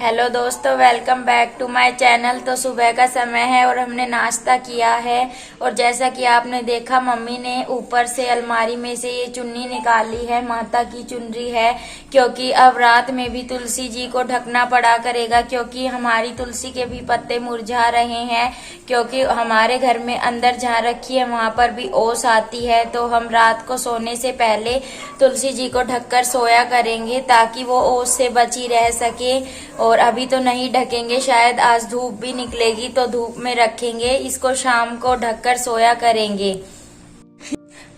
Hello दोस्तों, welcome back to my channel. तो सुबह का समय है और हमने नाश्ता किया है। और जैसा कि आपने देखा, मम्मी ने ऊपर से अलमारी में से ये चुन्नी निकाली है, माता की चुनरी है, क्योंकि अब रात में भी तुलसी जी को ढकना पड़ा करेगा, क्योंकि हमारी तुलसी के भी पत्ते मुरझा रहे हैं। क्योंकि हमारे घर में अंदर जहाँ रखी है वहां पर भी ओस आती है, तो हम रात को सोने से पहले तुलसी जी को ढककर सोया करेंगे ताकि वो ओस से बची रह सके। और अभी तो नहीं ढकेंगे, शायद आज धूप भी निकलेगी तो धूप में रखेंगे इसको, शाम को ढककर सोया करेंगे।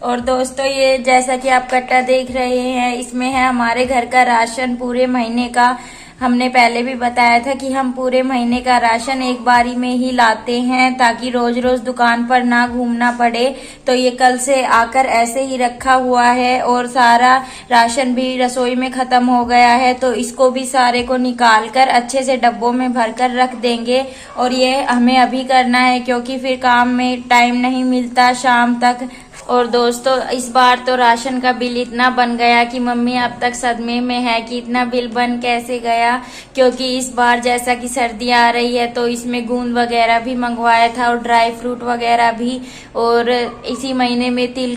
और दोस्तों, ये जैसा कि आप कट्टा देख रहे हैं, इसमें है हमारे घर का राशन पूरे महीने का। हमने पहले भी बताया था कि हम पूरे महीने का राशन एक बारी में ही लाते हैं ताकि रोज रोज दुकान पर ना घूमना पड़े। तो ये कल से आकर ऐसे ही रखा हुआ है और सारा राशन भी रसोई में खत्म हो गया है, तो इसको भी सारे को निकाल कर अच्छे से डब्बों में भरकर रख देंगे। और ये हमें अभी करना है क्योंकि फिर काम में टाइम नहीं मिलता शाम तक। और दोस्तों, इस बार तो राशन का बिल इतना बन गया कि मम्मी अब तक सदमे में है कि इतना बिल बन कैसे गया। क्योंकि इस बार जैसा कि सर्दी आ रही है तो इसमें गूंद वगैरह भी मंगवाया था और ड्राई फ्रूट वगैरह भी। और इसी महीने में तिल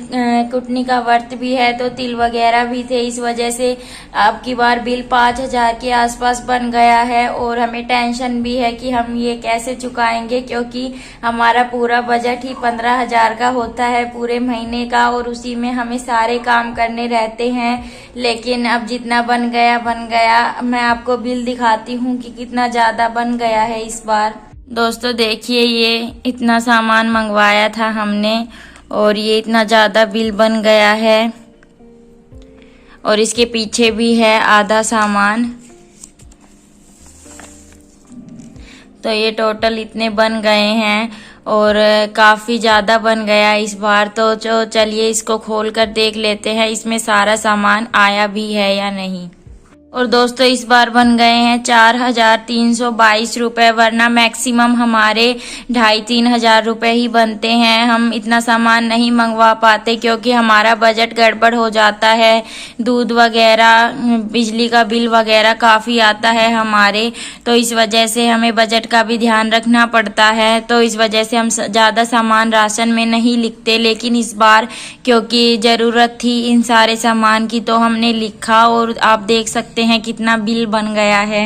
कुटनी का व्रत भी है, तो तिल वगैरह भी थे। इस वजह से अब की बार बिल 5,000 के आसपास बन गया है। और हमें टेंशन भी है कि हम ये कैसे चुकाएंगे, क्योंकि हमारा पूरा बजट ही 15,000 का होता है पूरे महीने का, और उसी में हमें सारे काम करने रहते हैं। लेकिन अब जितना बन गया बन गया। मैं आपको बिल दिखाती हूँ कि कितना ज्यादा बन गया है इस बार। दोस्तों देखिए, ये इतना सामान मंगवाया था हमने और ये इतना ज्यादा बिल बन गया है। और इसके पीछे भी है आधा सामान। तो ये टोटल इतने बन गए हैं और काफी ज्यादा बन गया इस बार। तो चलिए इसको खोल कर देख लेते हैं इसमें सारा सामान आया भी है या नहीं। और दोस्तों, इस बार बन गए हैं 4,322 रुपए, वरना मैक्सिमम हमारे 2,500-3,000 रुपए ही बनते हैं। हम इतना सामान नहीं मंगवा पाते क्योंकि हमारा बजट गड़बड़ हो जाता है। दूध वगैरह, बिजली का बिल वगैरह काफ़ी आता है हमारे, तो इस वजह से हमें बजट का भी ध्यान रखना पड़ता है। तो इस वजह से हम ज़्यादा सामान राशन में नहीं लिखते। लेकिन इस बार क्योंकि ज़रूरत थी इन सारे सामान की तो हमने लिखा, और आप देख सकते हैं कितना बिल बन गया है।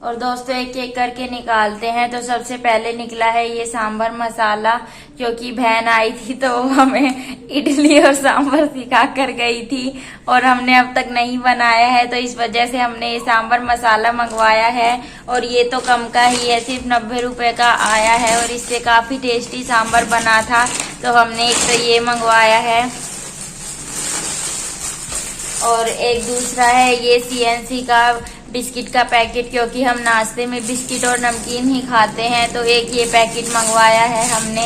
और दोस्तों, एक एक करके निकालते हैं। तो सबसे पहले निकला है ये सांभर मसाला, क्योंकि बहन आई थी तो हमें इडली और सांभर सिखा कर गई थी और हमने अब तक नहीं बनाया है, तो इस वजह से हमने ये सांभर मसाला मंगवाया है। और ये तो कम का ही है, सिर्फ 90 रुपए का आया है और इससे काफी टेस्टी सांभर बना था, तो हमने एक तो ये मंगवाया है। और एक दूसरा है ये CNC का बिस्किट का पैकेट, क्योंकि हम नाश्ते में बिस्किट और नमकीन ही खाते हैं, तो एक ये पैकेट मंगवाया है हमने।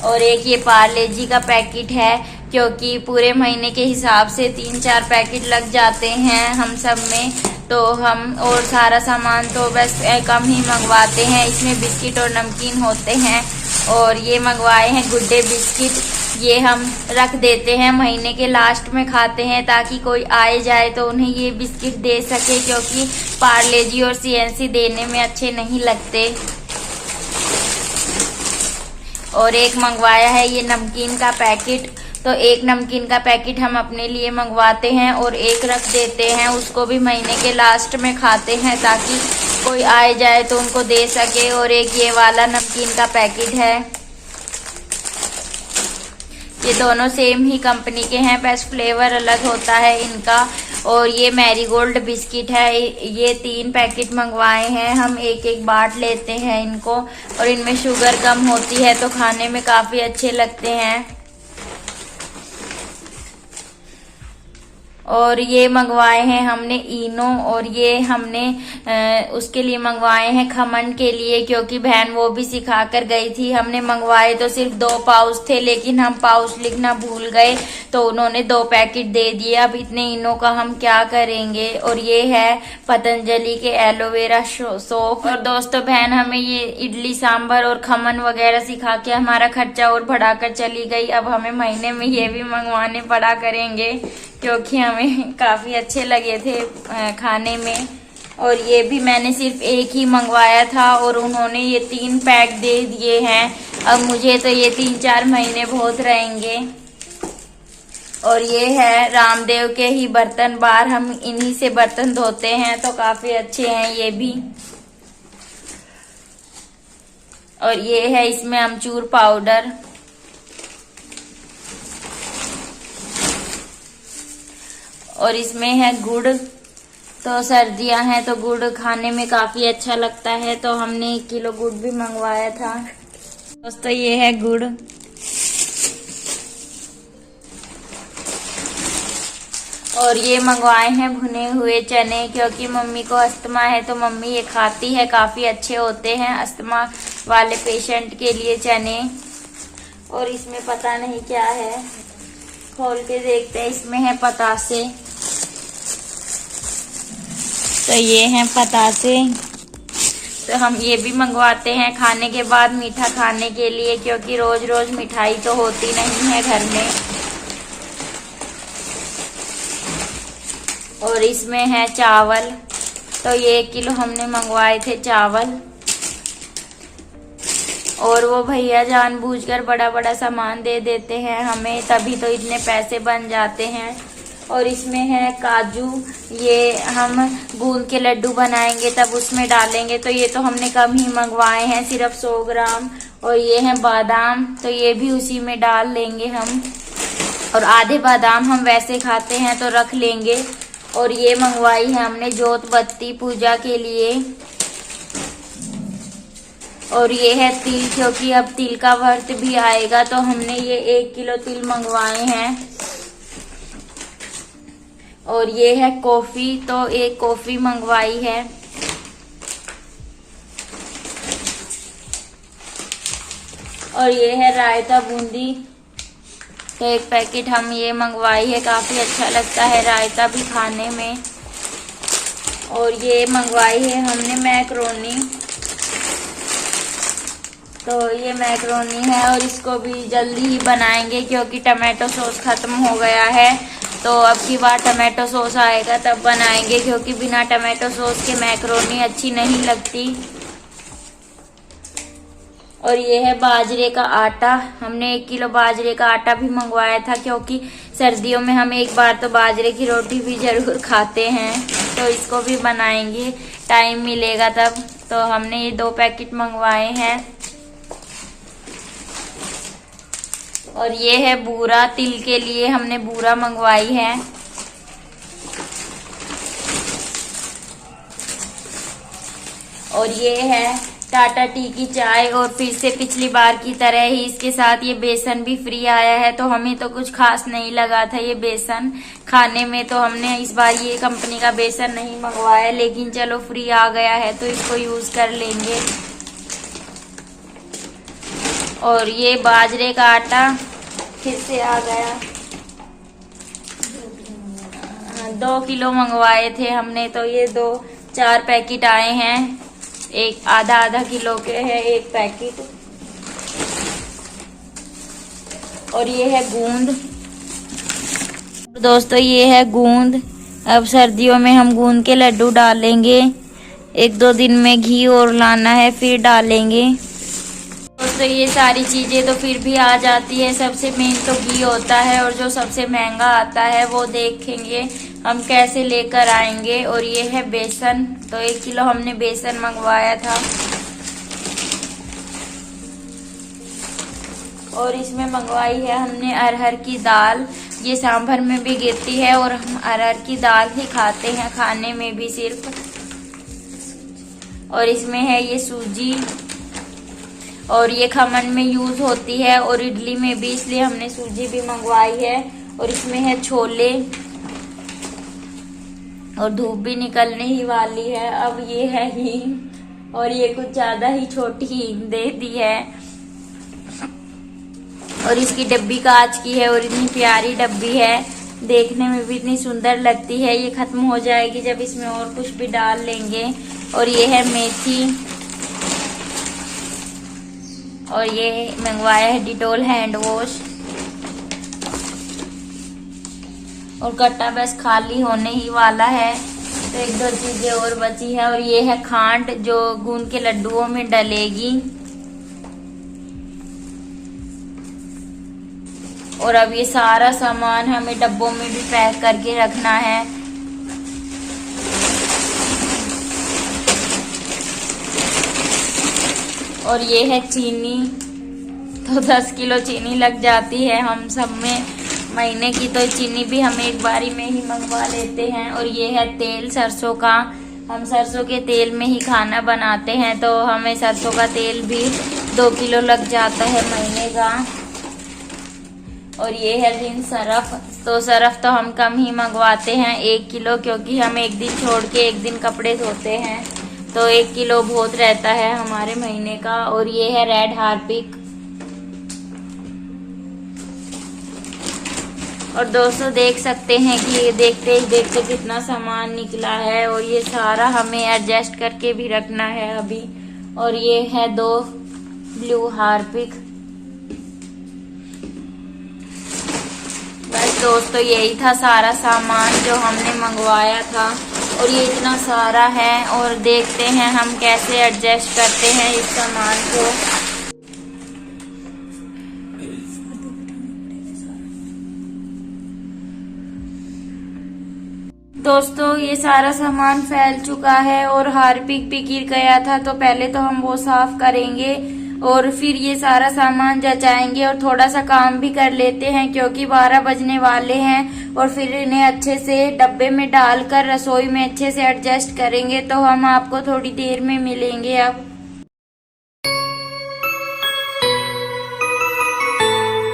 और एक ये पार्ले जी का पैकेट है, क्योंकि पूरे महीने के हिसाब से 3-4 पैकेट लग जाते हैं हम सब में, तो हम और सारा सामान तो बस कम ही मंगवाते हैं। इसमें बिस्किट और नमकीन होते हैं। और ये मंगवाए हैं गुड्डे बिस्किट, ये हम रख देते हैं, महीने के लास्ट में खाते हैं ताकि कोई आए जाए तो उन्हें ये बिस्किट दे सके, क्योंकि पार्ले जी और CNC देने में अच्छे नहीं लगते। और एक मंगवाया है ये नमकीन का पैकेट, तो एक नमकीन का पैकेट हम अपने लिए मंगवाते हैं और एक रख देते हैं, उसको भी महीने के लास्ट में खाते हैं ताकि कोई आए जाए तो उनको दे सके। और एक ये वाला नमकीन का पैकेट है, ये दोनों सेम ही कंपनी के हैं, बस फ्लेवर अलग होता है इनका। और ये मैरीगोल्ड बिस्किट है, ये 3 पैकेट मंगवाए हैं हम, एक एक बांट लेते हैं इनको। और इनमें शुगर कम होती है तो खाने में काफी अच्छे लगते हैं। और ये मंगवाए हैं हमने इनो, और ये हमने उसके लिए मंगवाए हैं खमन के लिए, क्योंकि बहन वो भी सिखा कर गई थी। हमने मंगवाए तो सिर्फ 2 पाउच थे, लेकिन हम पाउच लिखना भूल गए तो उन्होंने 2 पैकेट दे दिए। अब इतने इनो का हम क्या करेंगे। और ये है पतंजलि के एलोवेरा सोप। और दोस्तों, बहन हमें ये इडली सांभर और खमन वगैरह सिखा के हमारा खर्चा और बढ़ाकर चली गई। अब हमें महीने में ये भी मंगवाने पड़ा करेंगे, क्योंकि हमें काफी अच्छे लगे थे खाने में। और ये भी मैंने सिर्फ एक ही मंगवाया था और उन्होंने ये 3 पैक दे दिए हैं। अब मुझे तो ये 3-4 महीने बहुत रहेंगे। और ये है रामदेव के ही बर्तन बार, हम इन्हीं से बर्तन धोते हैं, तो काफी अच्छे हैं ये भी। और ये है इसमें अमचूर पाउडर। और इसमें है गुड़, तो सर्दियां हैं तो गुड़ खाने में काफी अच्छा लगता है, तो हमने 1 किलो गुड़ भी मंगवाया था। दोस्तों ये है गुड़। और ये मंगवाए हैं भुने हुए चने, क्योंकि मम्मी को अस्थमा है तो मम्मी ये खाती है, काफी अच्छे होते हैं अस्थमा वाले पेशेंट के लिए चने। और इसमें पता नहीं क्या है, खोल के देखते हैं। इसमें है पतासे, तो ये हैं पतासे। तो हम ये भी मंगवाते हैं खाने के बाद मीठा खाने के लिए, क्योंकि रोज रोज मिठाई तो होती नहीं है घर में। और इसमें है चावल, तो ये 1 किलो हमने मंगवाए थे चावल। और वो भैया जानबूझकर बड़ा बड़ा सामान दे देते हैं हमें, तभी तो इतने पैसे बन जाते हैं। और इसमें है काजू, ये हम गूंद के लड्डू बनाएंगे तब उसमें डालेंगे, तो ये तो हमने कम ही मंगवाए हैं, सिर्फ 100 ग्राम। और ये है बादाम, तो ये भी उसी में डाल लेंगे हम। और आधे बादाम हम वैसे खाते हैं तो रख लेंगे। और ये मंगवाई है हमने जोत बत्ती पूजा के लिए। और ये है तिल, क्योंकि अब तिल का व्रत भी आएगा, तो हमने ये 1 किलो तिल मंगवाए हैं। और ये है कॉफी, तो 1 कॉफी मंगवाई है। और ये है रायता बूंदी, तो 1 पैकेट हम ये मंगवाई है, काफी अच्छा लगता है रायता भी खाने में। और ये मंगवाई है हमने मैक्रोनी, तो ये मैक्रोनी है और इसको भी जल्दी ही बनाएंगे, क्योंकि टमाटो सॉस खत्म हो गया है। तो अब की बार टमाटो सॉस आएगा तब बनाएंगे, क्योंकि बिना टमाटो सॉस के मैक्रोनी अच्छी नहीं लगती। और ये है बाजरे का आटा, हमने 1 किलो बाजरे का आटा भी मंगवाया था, क्योंकि सर्दियों में हम एक बार तो बाजरे की रोटी भी जरूर खाते हैं, तो इसको भी बनाएंगे टाइम मिलेगा तब। तो हमने ये 2 पैकेट मंगवाए हैं। और ये है बूरा, तिल के लिए हमने बूरा मंगवाई है। और ये है टाटा टी की चाय, और फिर से पिछली बार की तरह ही इसके साथ ये बेसन भी फ्री आया है, तो हमें तो कुछ खास नहीं लगा था ये बेसन खाने में, तो हमने इस बार ये कंपनी का बेसन नहीं मंगवाया, लेकिन चलो फ्री आ गया है तो इसको यूज कर लेंगे। और ये बाजरे का आटा फिर से आ गया, 2 किलो मंगवाए थे हमने, तो ये 4 पैकेट आए हैं, एक आधा किलो के है 1 पैकेट। और ये है गूंद, दोस्तों ये है गूंद। अब सर्दियों में हम गूंद के लड्डू डालेंगे, 1-2 दिन में घी और लाना है फिर डालेंगे। दोस्तों ये सारी चीजें तो फिर भी आ जाती है, सबसे मेन तो घी होता है, और जो सबसे महंगा आता है वो देखेंगे हम कैसे लेकर आएंगे। और ये है बेसन, तो 1 किलो हमने बेसन मंगवाया था। और इसमें मंगवाई है हमने अरहर की दाल, ये सांभर में भी गिरती है और हम अरहर की दाल ही खाते हैं खाने में भी सिर्फ। और इसमें है ये सूजी, और ये खमन में यूज होती है और इडली में भी, इसलिए हमने सूजी भी मंगवाई है। और इसमें है छोले, और धूप भी निकलने ही वाली है। अब ये है हींग, और ये कुछ ज्यादा ही छोटी हींग दे दी है, और इसकी डब्बी कांच की है और इतनी प्यारी डब्बी है, देखने में भी इतनी सुंदर लगती है। ये खत्म हो जाएगी जब इसमें और कुछ भी डाल लेंगे। और ये है मेथी, और ये मंगवाया है डिटोल हैंड वॉश। और कट्टा बस खाली होने ही वाला है। तो एक दो चीजें और बची है और ये है खांड जो गूंद के लड्डुओं में डलेगी। और अब ये सारा सामान हमें डब्बों में भी पैक करके रखना है। और ये है चीनी, तो 10 किलो चीनी लग जाती है हम सब में महीने की, तो चीनी भी हम एक बारी में ही मंगवा लेते हैं। और ये है तेल सरसों का, हम सरसों के तेल में ही खाना बनाते हैं, तो हमें सरसों का तेल भी 2 किलो लग जाता है महीने का। और ये है रिन सरफ, तो सरफ तो हम कम ही मंगवाते हैं 1 किलो, क्योंकि हम एक दिन छोड़ के एक दिन कपड़े धोते हैं, तो 1 किलो बहुत रहता है हमारे महीने का। और ये है रेड हार्पिक। और दोस्तों देख सकते हैं कि ये देखते ही देखते कितना सामान निकला है, और ये सारा हमें एडजस्ट करके भी रखना है अभी। और ये है 2 ब्लू हार्पिक। बस दोस्तों यही था सारा सामान जो हमने मंगवाया था, और ये इतना सारा है। और देखते हैं हम कैसे एडजस्ट करते हैं इस सामान को। दोस्तों ये सारा सामान फैल चुका है और हार्पिक भी गिर गया था, तो पहले तो हम वो साफ करेंगे और फिर ये सारा सामान जचाएंगे और थोड़ा सा काम भी कर लेते हैं, क्योंकि 12 बजने वाले हैं। और फिर इन्हें अच्छे से डब्बे में डालकर रसोई में अच्छे से एडजस्ट करेंगे। तो हम आपको थोड़ी देर में मिलेंगे अब।